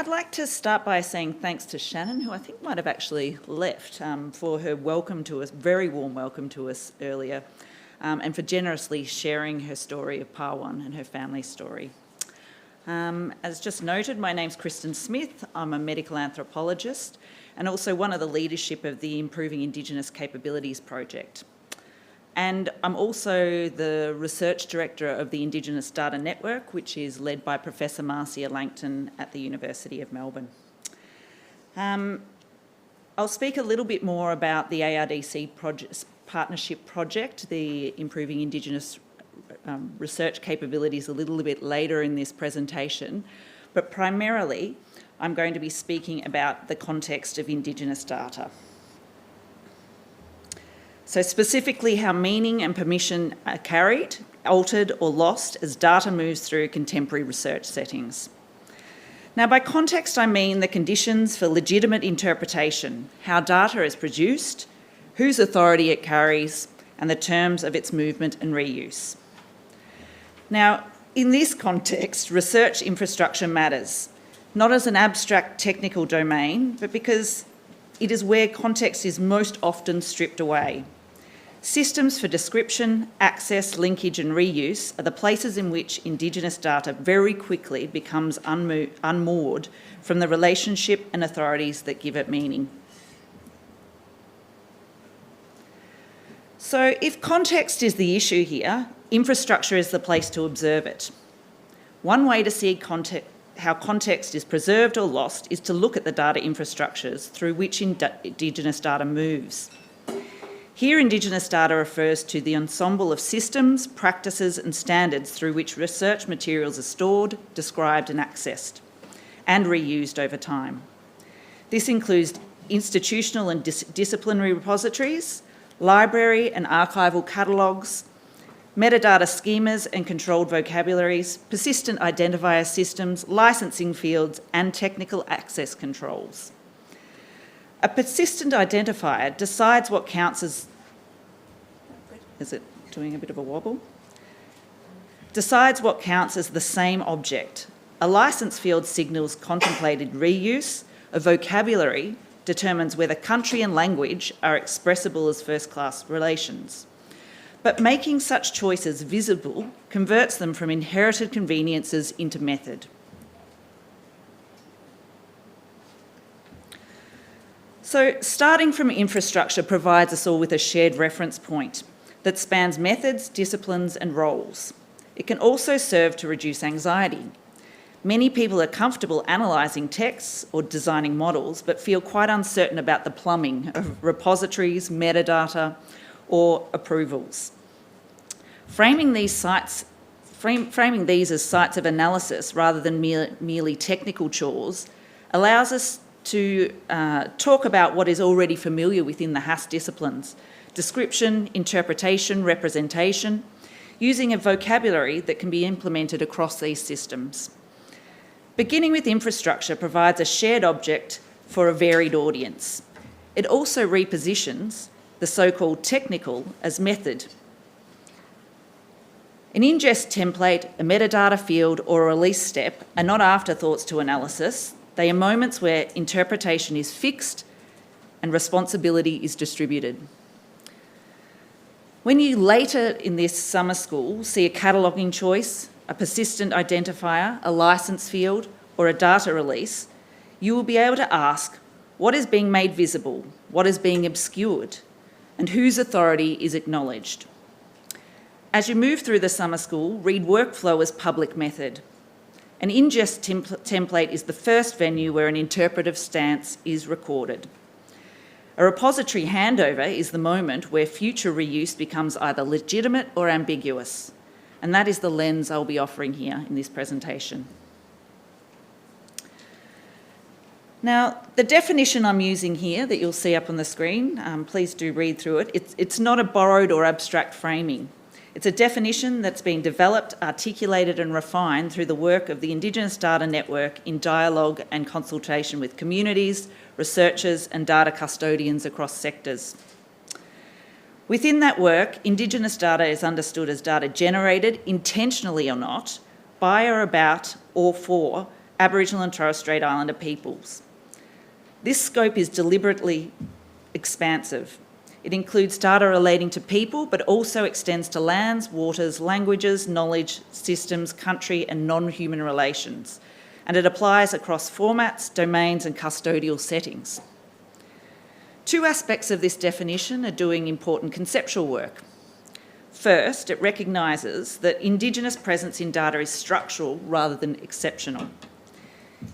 I'd like to start by saying thanks to Shannon, who I think might have actually left, for her welcome to us, very warm welcome to us earlier, and for generously sharing her story of Parwan and her family story. As just noted, my name's Kirsten Smith. I'm a medical anthropologist and also one of the leadership of the Improving Indigenous Capabilities project. And I'm also the research director of the Indigenous Data Network, which is led by Professor Marcia Langton at the University of Melbourne. I'll speak a little bit more about the ARDC partnership project, the Improving Indigenous Research Capabilities, a little bit later in this presentation, but primarily I'm going to be speaking about the context of Indigenous data. So specifically how meaning and permission are carried, altered or lost as data moves through contemporary research settings. Now by context I mean the conditions for legitimate interpretation, how data is produced, whose authority it carries, and the terms of its movement and reuse. Now in this context, research infrastructure matters, not as an abstract technical domain, but because it is where context is most often stripped away. Systems for description, access, linkage and reuse are the places in which Indigenous data very quickly becomes unmoored from the relationship and authorities that give it meaning. So if context is the issue here, infrastructure is the place to observe it. One way to see how context is preserved or lost is to look at the data infrastructures through which Indigenous data moves. Here, Indigenous data refers to the ensemble of systems, practices and standards through which research materials are stored, described and accessed, and reused over time. This includes institutional and disciplinary repositories, library and archival catalogues, metadata schemas and controlled vocabularies, persistent identifier systems, licensing fields and technical access controls. A persistent identifier decides what counts as, is it doing a bit of a wobble? Decides what counts as the same object. A license field signals contemplated reuse. A vocabulary determines whether country and language are expressible as first-class relations. But making such choices visible converts them from inherited conveniences into method. So starting from infrastructure provides us all with a shared reference point that spans methods, disciplines and roles. It can also serve to reduce anxiety. Many people are comfortable analysing texts or designing models, but feel quite uncertain about the plumbing of repositories, metadata or approvals. Framing these as sites of analysis rather than merely technical chores allows us to talk about what is already familiar within the HASS disciplines: description, interpretation, representation, using a vocabulary that can be implemented across these systems. Beginning with infrastructure provides a shared object for a varied audience. It also repositions the so-called technical as method. An ingest template, a metadata field or a release step are not afterthoughts to analysis. They are moments where interpretation is fixed and responsibility is distributed. When you later in this summer school see a cataloguing choice, a persistent identifier, a license field or a data release, you will be able to ask what is being made visible, what is being obscured, and whose authority is acknowledged. As you move through the summer school, read workflow as public method. An ingest template is the first venue where an interpretive stance is recorded. A repository handover is the moment where future reuse becomes either legitimate or ambiguous, and that is the lens I'll be offering here in this presentation. Now, the definition I'm using here that you'll see up on the screen, please do read through it. It's not a borrowed or abstract framing. It's a definition that's been developed, articulated and refined through the work of the Indigenous Data Network in dialogue and consultation with communities, researchers and data custodians across sectors. Within that work, Indigenous data is understood as data generated, intentionally or not, by or about or for Aboriginal and Torres Strait Islander peoples. This scope is deliberately expansive. It includes data relating to people, but also extends to lands, waters, languages, knowledge, systems, country, and non-human relations. And it applies across formats, domains, and custodial settings. Two aspects of this definition are doing important conceptual work. First, it recognises that Indigenous presence in data is structural rather than exceptional.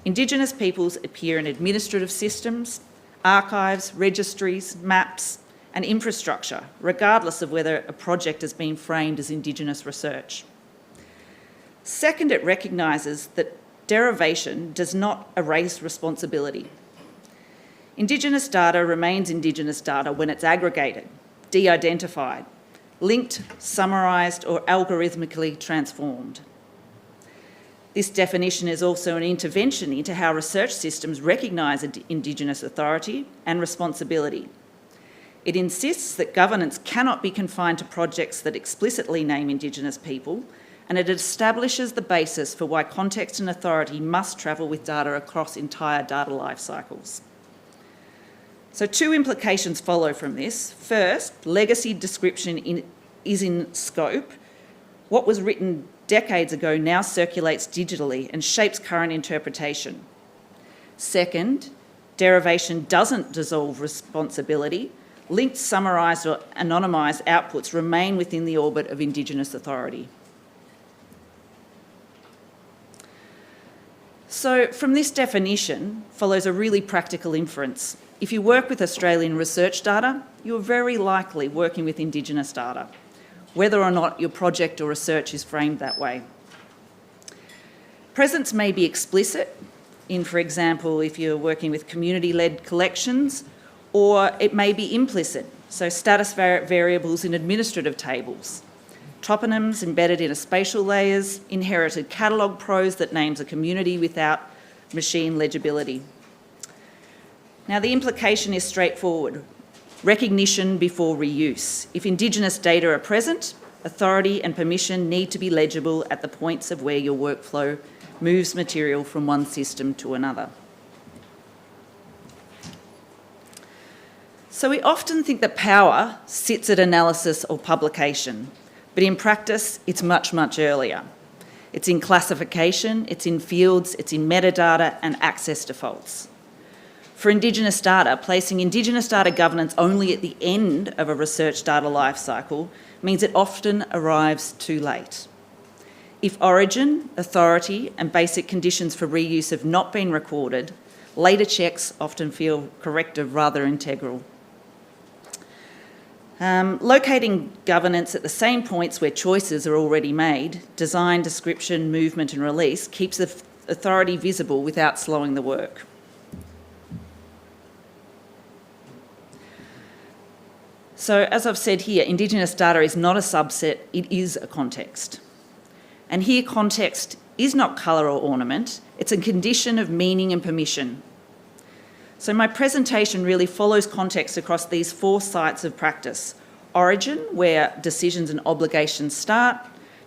Indigenous peoples appear in administrative systems, archives, registries, maps, and infrastructure, regardless of whether a project has been framed as Indigenous research. Second, it recognises that derivation does not erase responsibility. Indigenous data remains Indigenous data when it's aggregated, de-identified, linked, summarised, or algorithmically transformed. This definition is also an intervention into how research systems recognise Indigenous authority and responsibility. It insists that governance cannot be confined to projects that explicitly name Indigenous people, and it establishes the basis for why context and authority must travel with data across entire data life cycles. So two implications follow from this. First, legacy description is in scope. What was written decades ago now circulates digitally and shapes current interpretation. Second, derivation doesn't dissolve responsibility. Linked, summarised or anonymised outputs remain within the orbit of Indigenous authority. So from this definition follows a really practical inference. If you work with Australian research data, you're very likely working with Indigenous data, whether or not your project or research is framed that way. Presence may be explicit in, for example, if you're working with community-led collections, or it may be implicit, so status variables in administrative tables, toponyms embedded in spatial layers, inherited catalogue prose that names a community without machine legibility. Now, the implication is straightforward. Recognition before reuse. If Indigenous data are present, authority and permission need to be legible at the points of where your workflow moves material from one system to another. So we often think that power sits at analysis or publication, but in practice, it's much, much earlier. It's in classification, it's in fields, it's in metadata and access defaults. For Indigenous data, placing Indigenous data governance only at the end of a research data lifecycle means it often arrives too late. If origin, authority and basic conditions for reuse have not been recorded, later checks often feel corrective rather integral. Locating governance at the same points where choices are already made, design, description, movement and release, keeps the authority visible without slowing the work. So, as I've said here, Indigenous data is not a subset, it is a context. And here context is not colour or ornament, it's a condition of meaning and permission. So my presentation really follows context across these four sites of practice. Origin, where decisions and obligations start.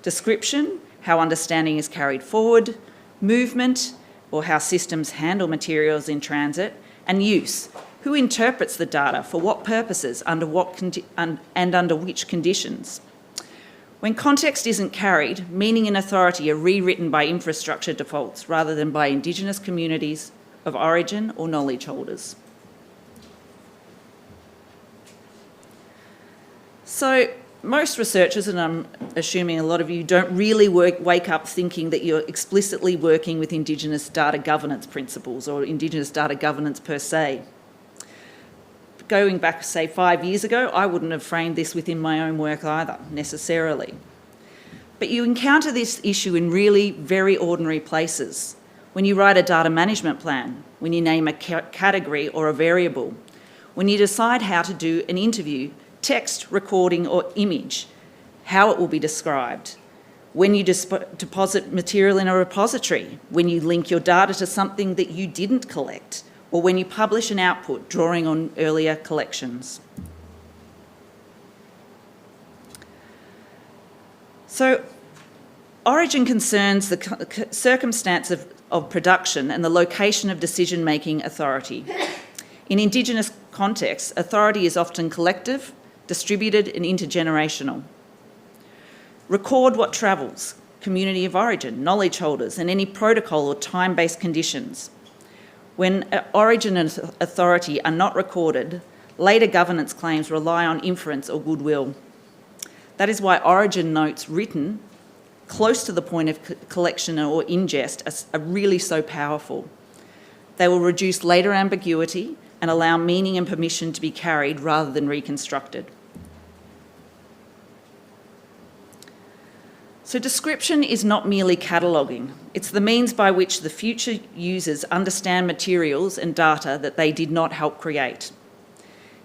Description, how understanding is carried forward. Movement, or how systems handle materials in transit. And use, who interprets the data, for what purposes, under which conditions. When context isn't carried, meaning and authority are rewritten by infrastructure defaults rather than by Indigenous communities of origin or knowledge holders. So most researchers, and I'm assuming a lot of you, don't really wake up thinking that you're explicitly working with Indigenous data governance principles or Indigenous data governance per se. Going back, say, 5 years ago, I wouldn't have framed this within my own work either, necessarily. But you encounter this issue in really very ordinary places. When you write a data management plan, when you name a category or a variable, when you decide how to do an interview, text, recording or image, how it will be described, when you deposit material in a repository, when you link your data to something that you didn't collect, or when you publish an output drawing on earlier collections. So, origin concerns the circumstance of of production and the location of decision-making authority. In Indigenous contexts, authority is often collective, distributed and intergenerational. Record what travels, community of origin, knowledge holders, and any protocol or time-based conditions. When origin and authority are not recorded, later governance claims rely on inference or goodwill. That is why origin notes written close to the point of collection or ingest are really so powerful. They will reduce later ambiguity and allow meaning and permission to be carried rather than reconstructed. So description is not merely cataloguing. It's the means by which the future users understand materials and data that they did not help create.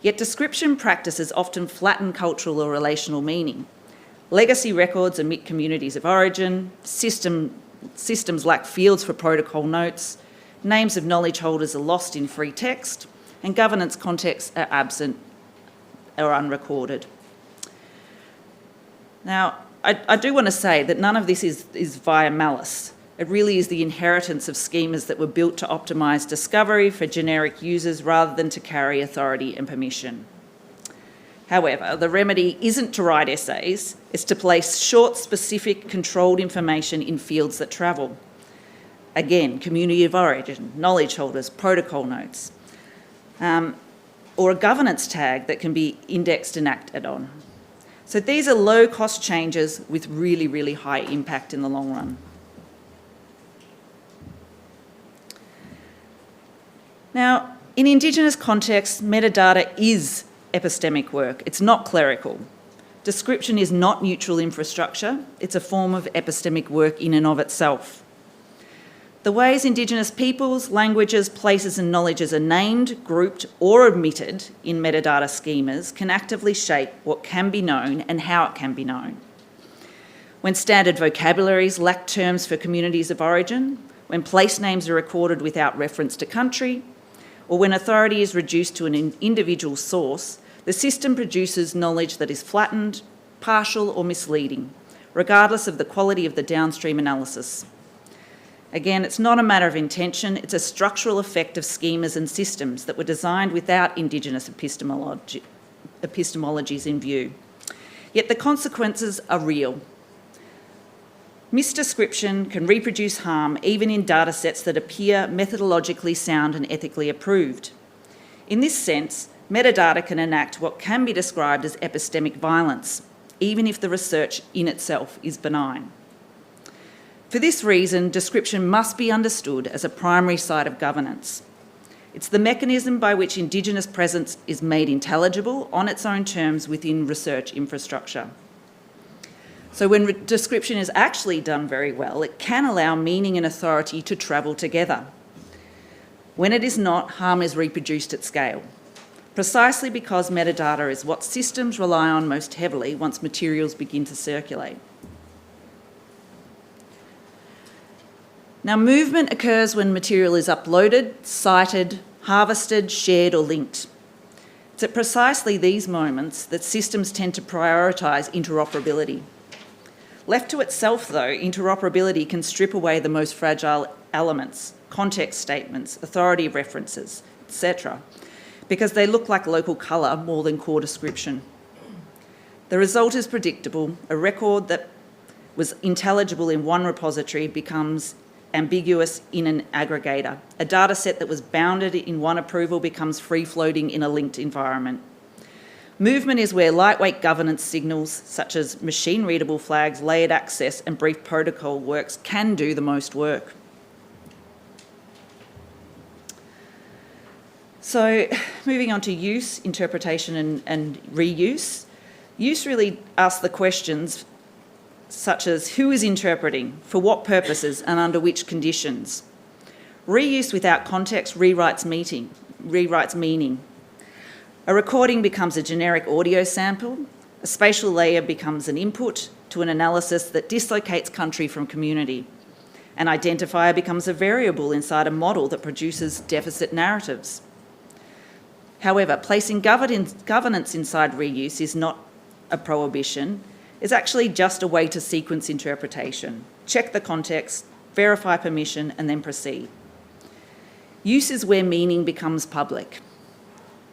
Yet description practices often flatten cultural or relational meaning. Legacy records omit communities of origin, systems lack fields for protocol notes, names of knowledge holders are lost in free text, and governance contexts are absent or unrecorded. Now, I do want to say that none of this is via malice. It really is the inheritance of schemas that were built to optimise discovery for generic users rather than to carry authority and permission. However, the remedy isn't to write essays, it's to place short, specific, controlled information in fields that travel. Again, community of origin, knowledge holders, protocol notes, or a governance tag that can be indexed and acted on. So these are low-cost changes with really, really high impact in the long run. Now, in Indigenous contexts, metadata is epistemic work. It's not clerical. Description is not neutral infrastructure. It's a form of epistemic work in and of itself. The ways Indigenous peoples, languages, places and knowledges are named, grouped or omitted in metadata schemas can actively shape what can be known and how it can be known. When standard vocabularies lack terms for communities of origin, when place names are recorded without reference to country, or when authority is reduced to an individual source, the system produces knowledge that is flattened, partial or misleading, regardless of the quality of the downstream analysis. Again, it's not a matter of intention, it's a structural effect of schemas and systems that were designed without Indigenous epistemologies in view. Yet the consequences are real. Misdescription can reproduce harm even in data sets that appear methodologically sound and ethically approved. In this sense, metadata can enact what can be described as epistemic violence, even if the research in itself is benign. For this reason, description must be understood as a primary site of governance. It's the mechanism by which Indigenous presence is made intelligible on its own terms within research infrastructure. So when description is actually done very well, it can allow meaning and authority to travel together. When it is not, harm is reproduced at scale, precisely because metadata is what systems rely on most heavily once materials begin to circulate. Now, movement occurs when material is uploaded, cited, harvested, shared or linked. It's at precisely these moments that systems tend to prioritise interoperability. Left to itself, though, interoperability can strip away the most fragile elements, context statements, authority references, etc., because they look like local colour more than core description. The result is predictable. A record that was intelligible in one repository becomes ambiguous in an aggregator. A data set that was bounded in one approval becomes free-floating in a linked environment. Movement is where lightweight governance signals, such as machine-readable flags, layered access and brief protocol works, can do the most work. So, moving on to use, interpretation and reuse. Use really asks the questions such as who is interpreting, for what purposes and under which conditions. Reuse without context rewrites meaning. A recording becomes a generic audio sample, a spatial layer becomes an input to an analysis that dislocates country from community. An identifier becomes a variable inside a model that produces deficit narratives. However, placing governance inside reuse is not a prohibition. It's actually just a way to sequence interpretation. Check the context, verify permission, and then proceed. Use is where meaning becomes public.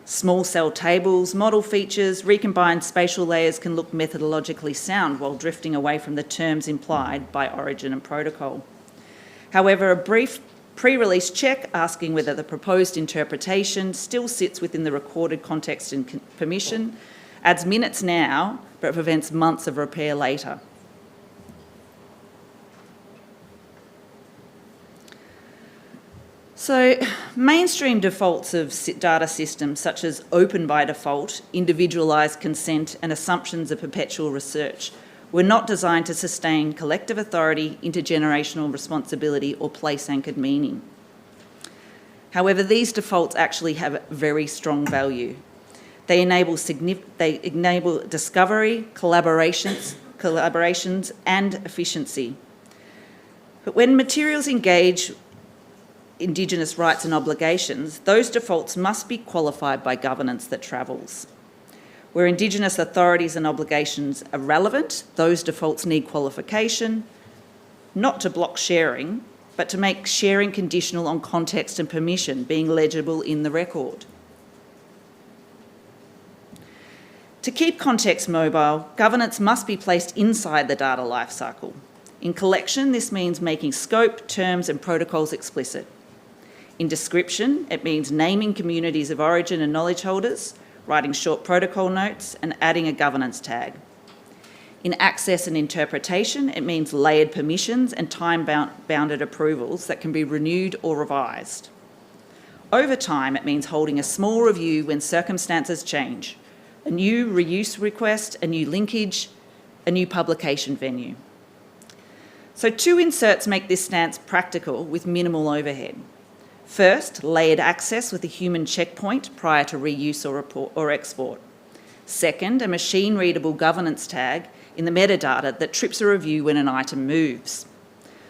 Small cell tables, model features, recombined spatial layers can look methodologically sound while drifting away from the terms implied by origin and protocol. However, a brief pre-release check asking whether the proposed interpretation still sits within the recorded context and permission adds minutes now, but prevents months of repair later. So, mainstream defaults of data systems such as open by default, individualised consent and assumptions of perpetual research were not designed to sustain collective authority, intergenerational responsibility or place-anchored meaning. However, these defaults actually have very strong value. They enable discovery, collaborations and efficiency. But when materials engage Indigenous rights and obligations, those defaults must be qualified by governance that travels. Where Indigenous authorities and obligations are relevant, those defaults need qualification, not to block sharing, but to make sharing conditional on context and permission being legible in the record. To keep context mobile, governance must be placed inside the data lifecycle. In collection, this means making scope, terms and protocols explicit. In description, it means naming communities of origin and knowledge holders, writing short protocol notes and adding a governance tag. In access and interpretation, it means layered permissions and time-bounded approvals that can be renewed or revised. Over time, it means holding a small review when circumstances change, a new reuse request, a new linkage, a new publication venue. So 2 inserts make this stance practical with minimal overhead. First, layered access with a human checkpoint prior to reuse or export. Second, a machine-readable governance tag in the metadata that trips a review when an item moves.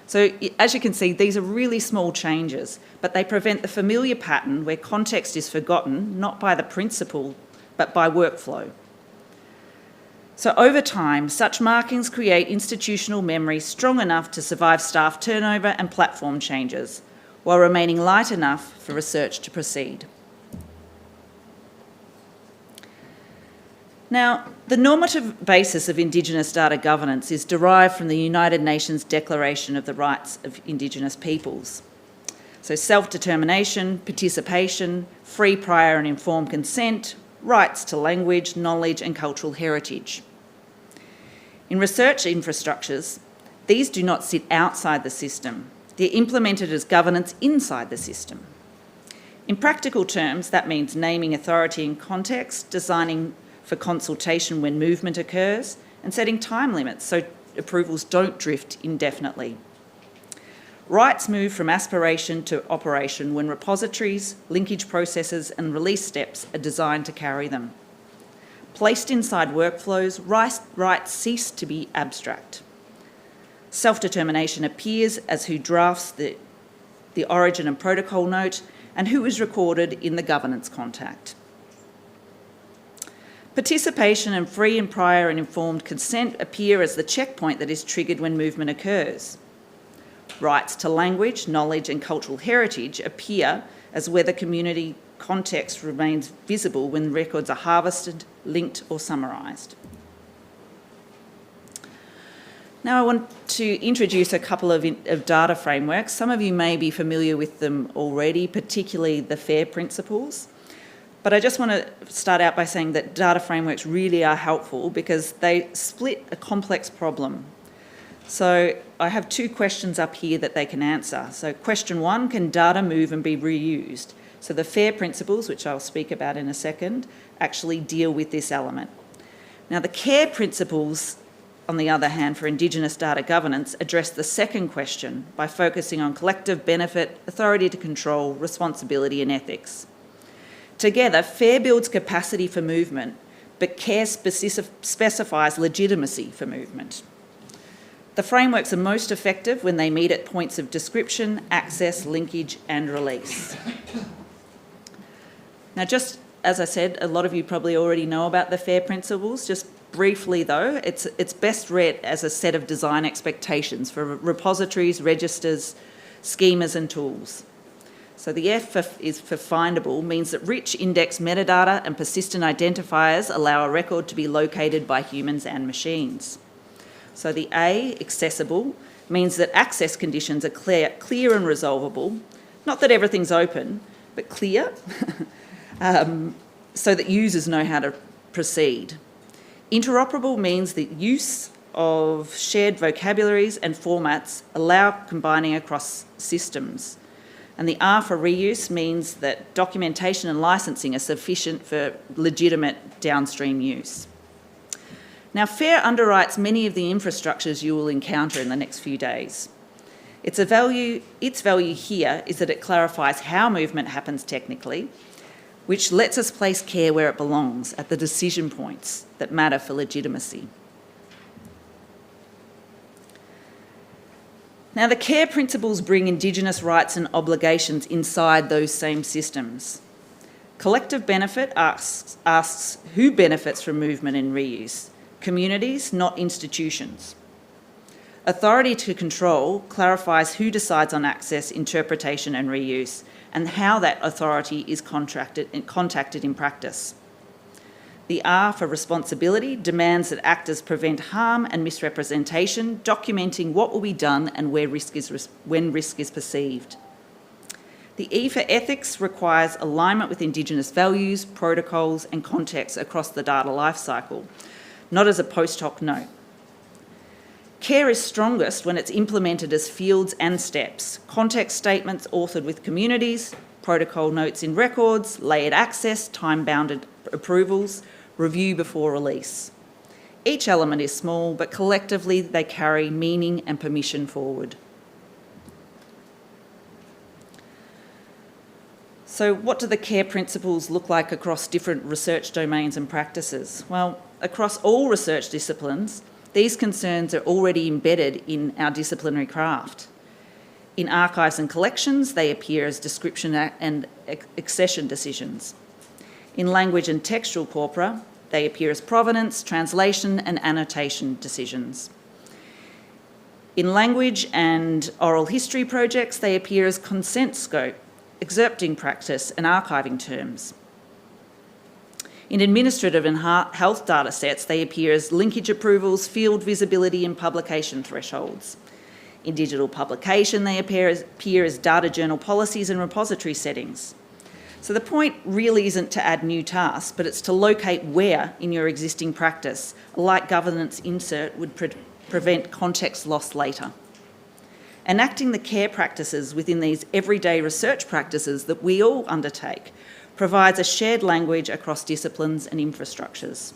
So as you can see, these are really small changes, but they prevent the familiar pattern where context is forgotten, not by the principle, but by workflow. So over time, such markings create institutional memory strong enough to survive staff turnover and platform changes, while remaining light enough for research to proceed. Now, the normative basis of Indigenous data governance is derived from the United Nations Declaration of the Rights of Indigenous Peoples. So self-determination, participation, free, prior and informed consent, rights to language, knowledge and cultural heritage. In research infrastructures, these do not sit outside the system. They're implemented as governance inside the system. In practical terms, that means naming authority in context, designing for consultation when movement occurs, and setting time limits so approvals don't drift indefinitely. Rights move from aspiration to operation when repositories, linkage processes, and release steps are designed to carry them. Placed inside workflows, rights cease to be abstract. Self-determination appears as who drafts the origin and protocol note and who is recorded in the governance contact. Participation and free and prior and informed consent appear as the checkpoint that is triggered when movement occurs. Rights to language, knowledge and cultural heritage appear as whether community context remains visible when records are harvested, linked or summarised. Now I want to introduce a couple of data frameworks. Some of you may be familiar with them already, particularly the FAIR principles. But I just want to start out by saying that data frameworks really are helpful because they split a complex problem. So I have 2 questions up here that they can answer. So question 1, can data move and be reused? So the FAIR principles, which I'll speak about in a second, actually deal with this element. Now the CARE principles, on the other hand, for Indigenous data governance, address the second question by focusing on collective benefit, authority to control, responsibility and ethics. Together, FAIR builds capacity for movement, but CARE specifies legitimacy for movement. The frameworks are most effective when they meet at points of description, access, linkage and release. Now, just as I said, a lot of you probably already know about the FAIR principles. Just briefly though, it's best read as a set of design expectations for repositories, registers, schemas and tools. So the F is for findable, means that rich index metadata and persistent identifiers allow a record to be located by humans and machines. So the A, accessible, means that access conditions are clear and resolvable, not that everything's open, but clear, so that users know how to proceed. Interoperable means that use of shared vocabularies and formats allow combining across systems. And the R for reuse means that documentation and licensing are sufficient for legitimate downstream use. Now, FAIR underwrites many of the infrastructures you will encounter in the next few days. Its value here is that it clarifies how movement happens technically, which lets us place care where it belongs, at the decision points that matter for legitimacy. Now, the care principles bring Indigenous rights and obligations inside those same systems. Collective benefit asks who benefits from movement and reuse? Communities, not institutions. Authority to control clarifies who decides on access, interpretation and reuse, and how that authority is contacted in practice. The R for responsibility demands that actors prevent harm and misrepresentation, documenting what will be done and when risk is perceived. The E for ethics requires alignment with Indigenous values, protocols and contexts across the data lifecycle, not as a post hoc note. Care is strongest when it's implemented as fields and steps, context statements authored with communities, protocol notes in records, layered access, time-bounded approvals, review before release. Each element is small, but collectively they carry meaning and permission forward. So what do the care principles look like across different research domains and practices? Well, across all research disciplines, these concerns are already embedded in our disciplinary craft. In archives and collections, they appear as description and accession decisions. In language and textual corpora, they appear as provenance, translation and annotation decisions. In language and oral history projects, they appear as consent scope, excerpting practice and archiving terms. In administrative and health data sets, they appear as linkage approvals, field visibility and publication thresholds. In digital publication, they appear as data journal policies and repository settings. So the point really isn't to add new tasks, but it's to locate where in your existing practice a light governance insert would prevent context loss later. Enacting the care practices within these everyday research practices that we all undertake provides a shared language across disciplines and infrastructures.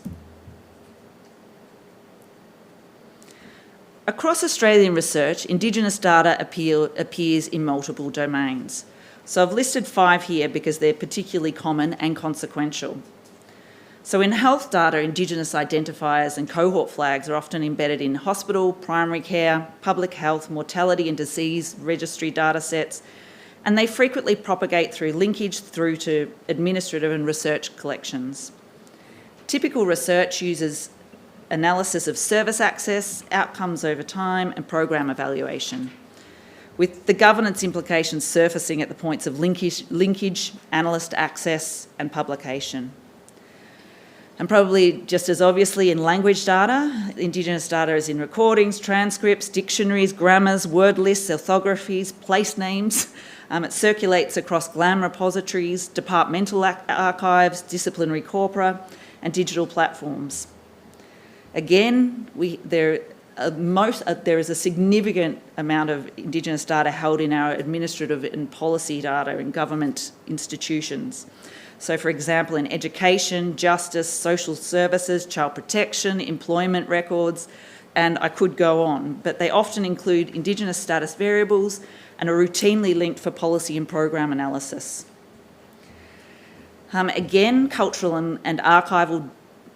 Across Australian research, Indigenous data appears in multiple domains. So I've listed 5 here because they're particularly common and consequential. So in health data, Indigenous identifiers and cohort flags are often embedded in hospital, primary care, public health, mortality and disease registry data sets, and they frequently propagate through linkage through to administrative and research collections. Typical research uses analysis of service access, outcomes over time, and program evaluation, with the governance implications surfacing at the points of linkage, analyst access, and publication. And probably just as obviously in language data, Indigenous data is in recordings, transcripts, dictionaries, grammars, word lists, orthographies, place names. It circulates across GLAM repositories, departmental archives, disciplinary corpora, and digital platforms. Again, there is a significant amount of Indigenous data held in our administrative and policy data in government institutions. So, for example, in education, justice, social services, child protection, employment records, and I could go on, but they often include Indigenous status variables and are routinely linked for policy and program analysis. Again, cultural and archival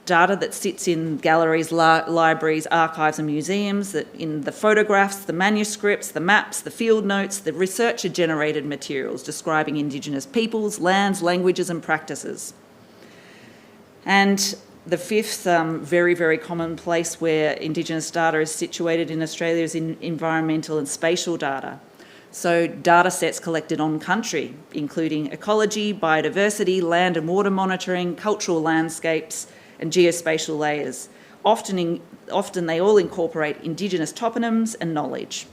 data that sits in galleries, libraries, archives and museums, that in the photographs, the manuscripts, the maps, the field notes, the researcher-generated materials describing Indigenous peoples, lands, languages and practices. And The fifth very, very common place where Indigenous data is situated in Australia is in environmental and spatial data. So data sets collected on country, including ecology, biodiversity, land and water monitoring, cultural landscapes and geospatial layers. Often they all incorporate Indigenous toponyms and knowledge.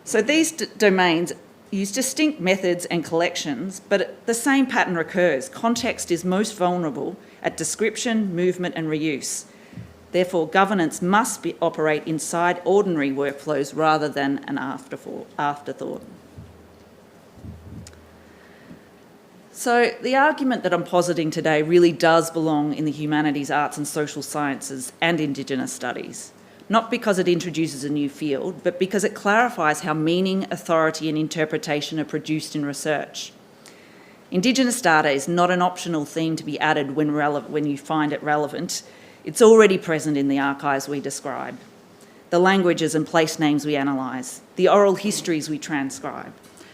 So these domains use distinct methods and collections, but the same pattern recurs. Context is most vulnerable at description, movement and reuse. Therefore, governance must operate inside ordinary workflows rather than an afterthought. So the argument that I'm positing today really does belong in the humanities, arts and social sciences and Indigenous studies, not because it introduces a new field, but because it clarifies how meaning, authority and interpretation are produced in research. Indigenous data is not an optional theme to be added when you find it relevant. It's already present in the archives we describe, the languages and place names we analyse, the oral histories we transcribe,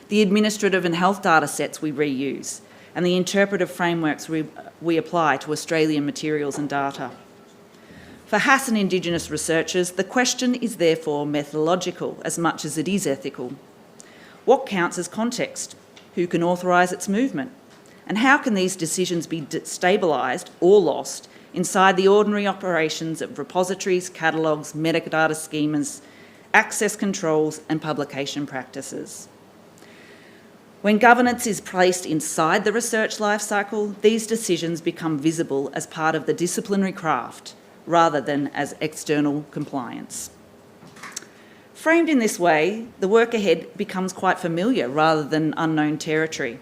the administrative and health data sets we reuse, and the interpretive frameworks we apply to Australian materials and data. For Hass and Indigenous researchers, the question is therefore methodological as much as it is ethical. What counts as context? Who can authorise its movement? And how can these decisions be stabilised or lost inside the ordinary operations of repositories, catalogues, metadata schemas, access controls and publication practices? When governance is placed inside the research lifecycle, these decisions become visible as part of the disciplinary craft rather than as external compliance. Framed in this way, the work ahead becomes quite familiar rather than unknown territory.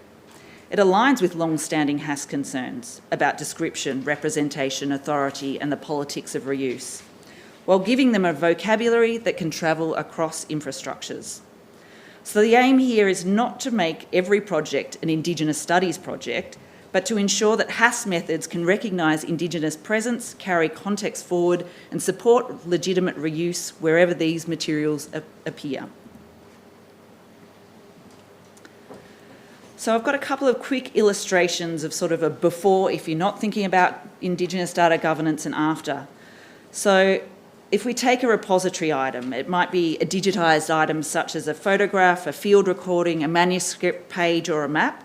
It aligns with long-standing Hass concerns about description, representation, authority and the politics of reuse, while giving them a vocabulary that can travel across infrastructures. So the aim here is not to make every project an Indigenous studies project, but to ensure that Hass methods can recognise Indigenous presence, carry context forward and support legitimate reuse wherever these materials appear. So I've got a couple of quick illustrations of sort of a before, if you're not thinking about Indigenous data governance, and after. So if we take a repository item, it might be a digitised item such as a photograph, a field recording, a manuscript page or a map,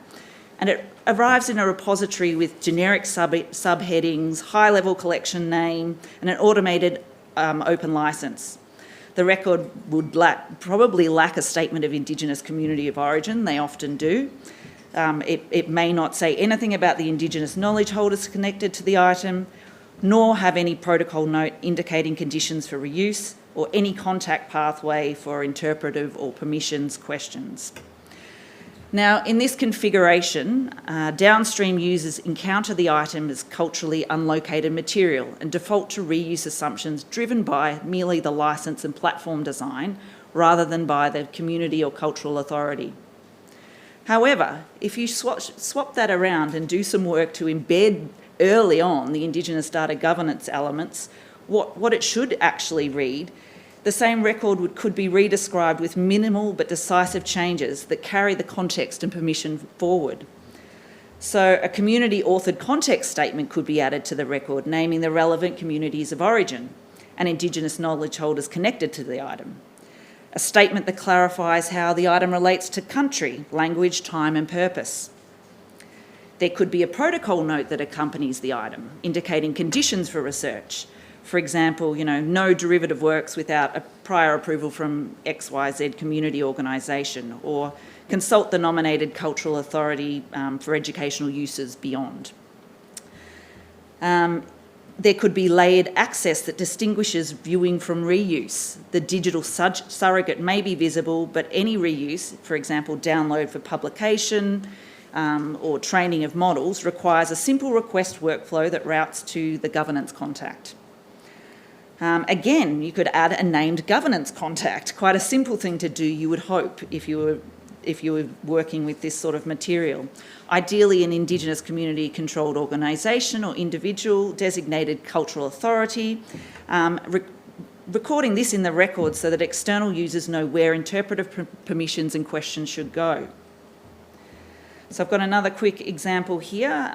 and it arrives in a repository with generic subheadings, high-level collection name, and an automated open licence. The record would probably lack a statement of Indigenous community of origin. They often do. It may not say anything about the Indigenous knowledge holders connected to the item, nor have any protocol note indicating conditions for reuse or any contact pathway for interpretive or permissions questions. Now, in this configuration, downstream users encounter the item as culturally unlocated material and default to reuse assumptions driven by merely the licence and platform design rather than by the community or cultural authority. However, if you swap that around and do some work to embed early on the Indigenous data governance elements, what it should actually read, the same record could be redescribed with minimal but decisive changes that carry the context and permission forward. So a community-authored context statement could be added to the record, naming the relevant communities of origin and Indigenous knowledge holders connected to the item. A statement that clarifies how the item relates to country, language, time and purpose. There could be a protocol note that accompanies the item, indicating conditions for research. For example, no derivative works without a prior approval from XYZ community organisation, or consult the nominated cultural authority for educational uses beyond. There could be layered access that distinguishes viewing from reuse. The digital surrogate may be visible, but any reuse, for example, download for publication, or training of models, requires a simple request workflow that routes to the governance contact. Again, you could add a named governance contact, quite a simple thing to do, you would hope, if you were working with this sort of material. Ideally, an Indigenous community-controlled organisation or individual, designated cultural authority, recording this in the record so that external users know where interpretive permissions and questions should go. So I've got another quick example here.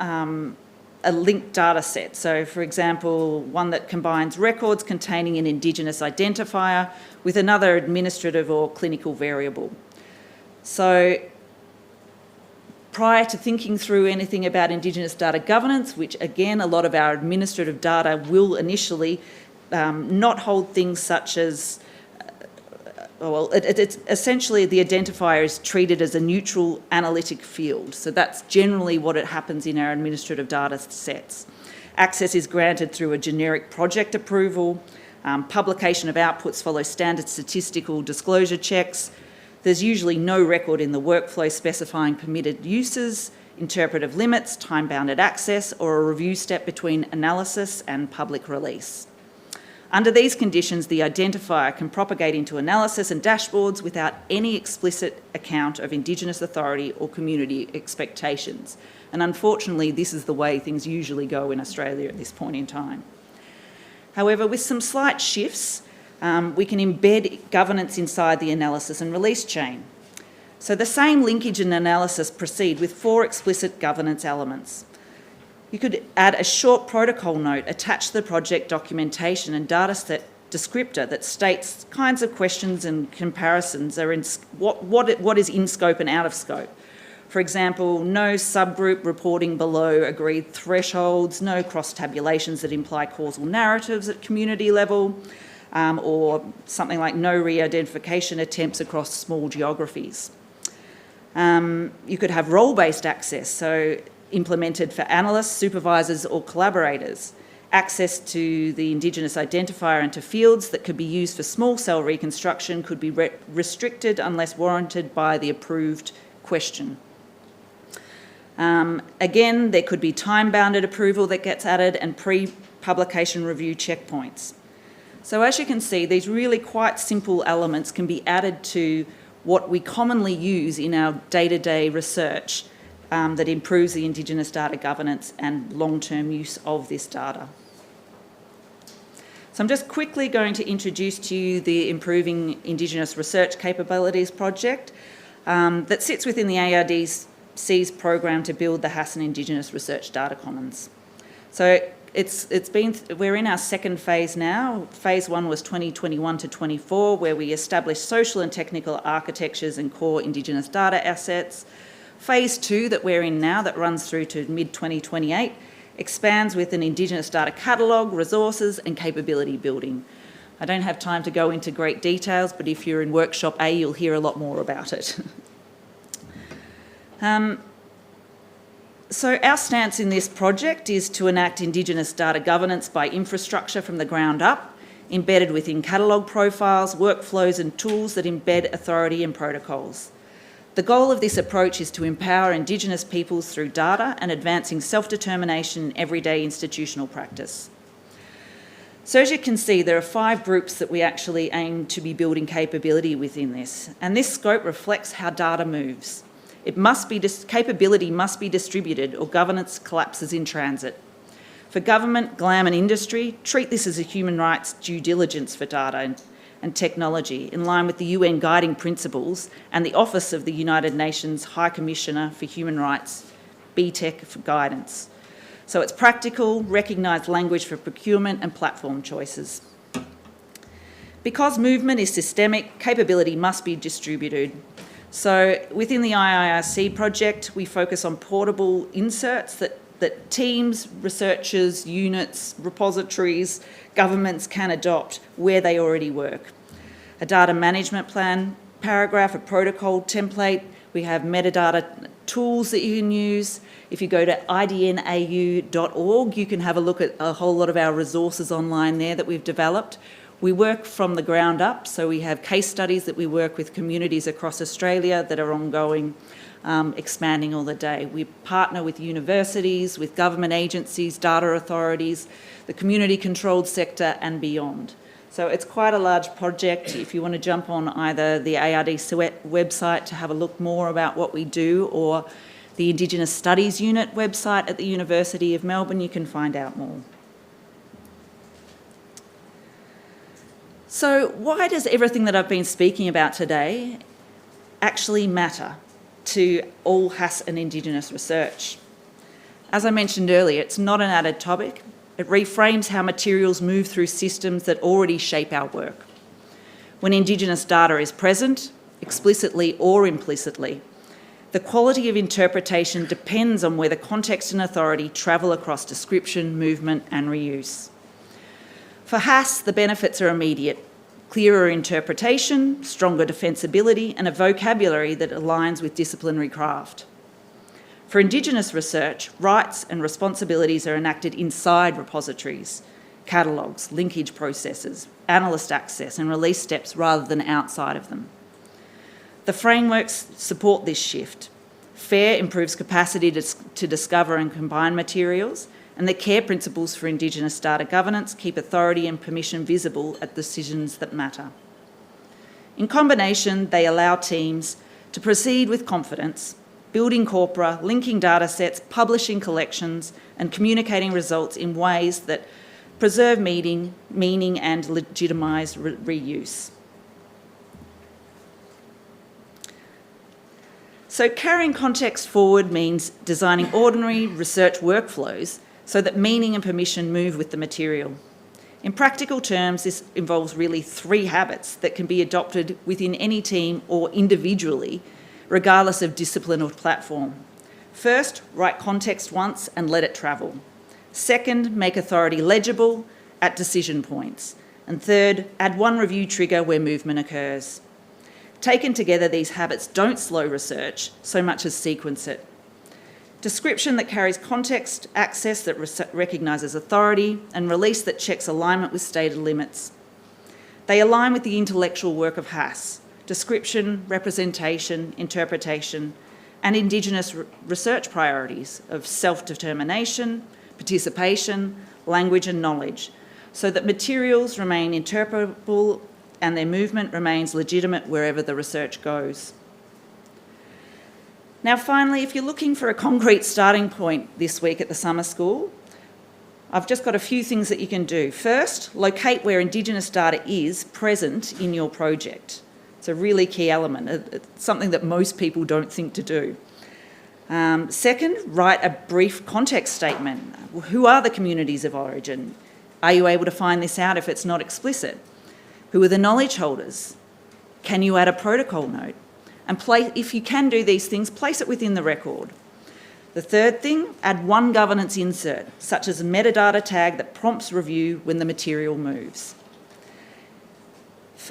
a linked data set. So, for example, one that combines records containing an Indigenous identifier with another administrative or clinical variable. So, prior to thinking through anything about Indigenous data governance, which again, a lot of our administrative data will initially not hold things such as, it's essentially the identifier is treated as a neutral analytic field. So that's generally what it happens in our administrative data sets. Access is granted through a generic project approval. Publication of outputs follows standard statistical disclosure checks. There's usually no record in the workflow specifying permitted uses, interpretive limits, time-bounded access, or a review step between analysis and public release. Under these conditions, the identifier can propagate into analysis and dashboards without any explicit account of Indigenous authority or community expectations. And unfortunately, this is the way things usually go in Australia at this point in time. However, with some slight shifts, we can embed governance inside the analysis and release chain. So the same linkage and analysis proceed with 4 explicit governance elements. You could add a short protocol note attached to the project documentation and dataset descriptor that states kinds of questions and comparisons are in what is in scope and out of scope. For example, no subgroup reporting below agreed thresholds, no cross-tabulations that imply causal narratives at community level, or something like no re-identification attempts across small geographies. You could have role-based access, so implemented for analysts, supervisors or collaborators. Access to the Indigenous identifier and to fields that could be used for small cell reconstruction could be restricted unless warranted by the approved question. Again, there could be time-bounded approval that gets added and pre-publication review checkpoints. So as you can see, these really quite simple elements can be added to what we commonly use in our day-to-day research that improves the Indigenous data governance and long-term use of this data. So I'm just quickly going to introduce to you the Improving Indigenous Research Capabilities project that sits within the ARDC's program to build the Hassan Indigenous Research Data Commons. So we're in our second phase now. Phase 1 was 2021 to 24, where we established social and technical architectures and core Indigenous data assets. Phase 2 that we're in now, that runs through to mid-2028, expands with an Indigenous data catalogue, resources and capability building. I don't have time to go into great details, but if you're in workshop A, you'll hear a lot more about it. So our stance in this project is to enact Indigenous data governance by infrastructure from the ground up, embedded within catalogue profiles, workflows and tools that embed authority and protocols. The goal of this approach is to empower Indigenous peoples through data and advancing self-determination in everyday institutional practice. So as you can see, there are 5 groups that we actually aim to be building capability within this, and this scope reflects how data moves. Capability must be distributed or governance collapses in transit. For government, GLAM and industry, treat this as a human rights due diligence for data and technology in line with the UN guiding principles and the Office of the United Nations High Commissioner for Human Rights, BTEC for guidance. So it's practical, recognised language for procurement and platform choices. Because movement is systemic, capability must be distributed. So within the IIRC project, we focus on portable inserts that teams, researchers, units, repositories, governments can adopt where they already work. A data management plan, paragraph, a protocol template. We have metadata tools that you can use. If you go to idnau.org, you can have a look at a whole lot of our resources online there that we've developed. We work from the ground up, so we have case studies that we work with communities across Australia that are ongoing, expanding all the day. We partner with universities, with government agencies, data authorities, the community-controlled sector and beyond. So it's quite a large project. If you want to jump on either the ARDC website to have a look more about what we do, or the Indigenous Studies Unit website at the University of Melbourne, you can find out more. So why does everything that I've been speaking about today actually matter to all HAS and Indigenous research? As I mentioned earlier, it's not an added topic. It reframes how materials move through systems that already shape our work. When Indigenous data is present, explicitly or implicitly, the quality of interpretation depends on whether context and authority travel across description, movement, and reuse. For HASS, the benefits are immediate: clearer interpretation, stronger defensibility, and a vocabulary that aligns with disciplinary craft. For Indigenous research, rights and responsibilities are enacted inside repositories, catalogues, linkage processes, analyst access, and release steps rather than outside of them. The frameworks support this shift. FAIR improves capacity to discover and combine materials, and the CARE principles for Indigenous data governance keep authority and permission visible at decisions that matter. In combination, they allow teams to proceed with confidence, building corpora, linking data sets, publishing collections, and communicating results in ways that preserve meaning and legitimise reuse. So carrying context forward means designing ordinary research workflows so that meaning and permission move with the material. In practical terms, this involves really 3 habits that can be adopted within any team or individually, regardless of discipline or platform. First, write context once and let it travel. Second, make authority legible at decision points. And third, add one review trigger where movement occurs. Taken together, these habits don't slow research so much as sequence it. Description that carries context, access that recognises authority, and release that checks alignment with stated limits. They align with the intellectual work of HASS: description, representation, interpretation, and Indigenous research priorities of self-determination, participation, language and knowledge, so that materials remain interpretable and their movement remains legitimate wherever the research goes. Now finally, if you're looking for a concrete starting point this week at the summer school, I've just got a few things that you can do. First, locate where Indigenous data is present in your project. It's a really key element. It's something that most people don't think to do. Second, write a brief context statement. Who are the communities of origin? Are you able to find this out if it's not explicit? Who are the knowledge holders? Can you add a protocol note? And if you can do these things, place it within the record. The third thing, add one governance insert, such as a metadata tag that prompts review when the material moves.